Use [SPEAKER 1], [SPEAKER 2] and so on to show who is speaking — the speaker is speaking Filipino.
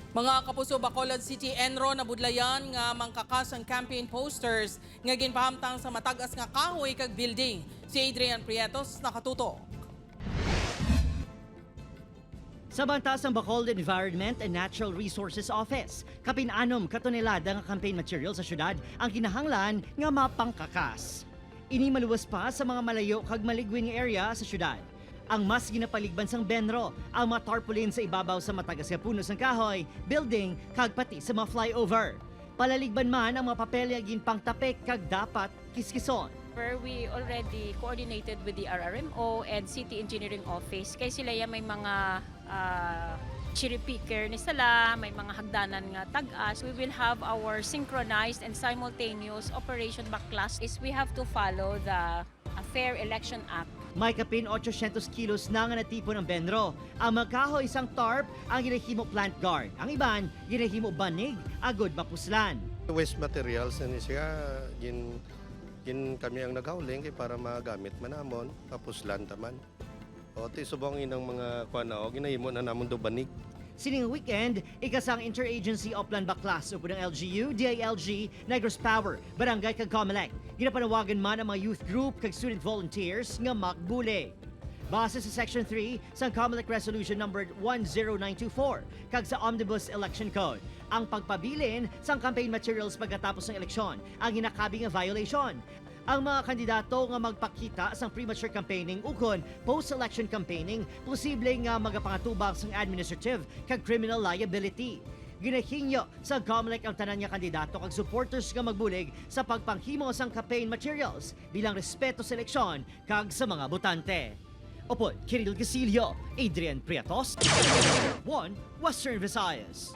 [SPEAKER 1] Mga kapuso, Bacolod City Enro nabudlayan nga mangkakas ang campaign posters nga ginpahamtang sa matagas nga kahoy kag building. Si Adrian Prietos nakatuto.
[SPEAKER 2] Sa bantas ng Bacolod Environment and Natural Resources Office, kapin-anom katonelada nga campaign material sa syudad ang kinahanglan nga mapangkakas. Ini maluwas pa sa mga malayo kag maligwin nga area sa syudad. Ang mas ginapaligban sang benro, ang mga tarpaulin sa ibabaw sa matagas nga punos ng kahoy, building, kag pati sa mga flyover. Palaligban man ang mga papel nga ginpangtapik kag dapat kiskison.
[SPEAKER 3] We already coordinated with the RRMO and City Engineering Office kay sila may mga cherry picker ni sila, may mga hagdanan nga tag-as. We will have our synchronized and simultaneous operation backlash is we have to follow the Fair Election Act.
[SPEAKER 2] May kapin 800 kilos na nga natipon ang benro. Ang magkahoy isang tarp ang ginahimo plant guard. Ang iban, ginahimo banig, agod mapuslan.
[SPEAKER 4] Waste materials na siya, gin kami ang naghauling kay para magamit manamon, papuslan taman. O ti subong inang mga kuana o ginahimo na namon do banig.
[SPEAKER 2] Sining weekend, ikasang interagency Oplan Baklas upod ng LGU, DILG, Negros Power, Barangay kag Comelec. Ginapanawagan man ang mga youth group kag student volunteers nga makbuli. Base sa Section 3 sa Comelec Resolution numbered 10924 kag sa Omnibus Election Code, ang pagpabilin sa campaign materials pagkatapos ng eleksyon ang ginakabi nga violation. Ang mga kandidato nga magpakita sa premature campaigning ukon post-election campaigning posible nga magapangatubang sa administrative kag criminal liability. Ginahinyo sa Comelec ang tanan nga kandidato kag supporters nga magbulig sa pagpanghimo sang campaign materials bilang respeto sa eleksyon kag sa mga botante. Opod, Kiril Gasilio, Adrian Prietos, 1 Western Visayas.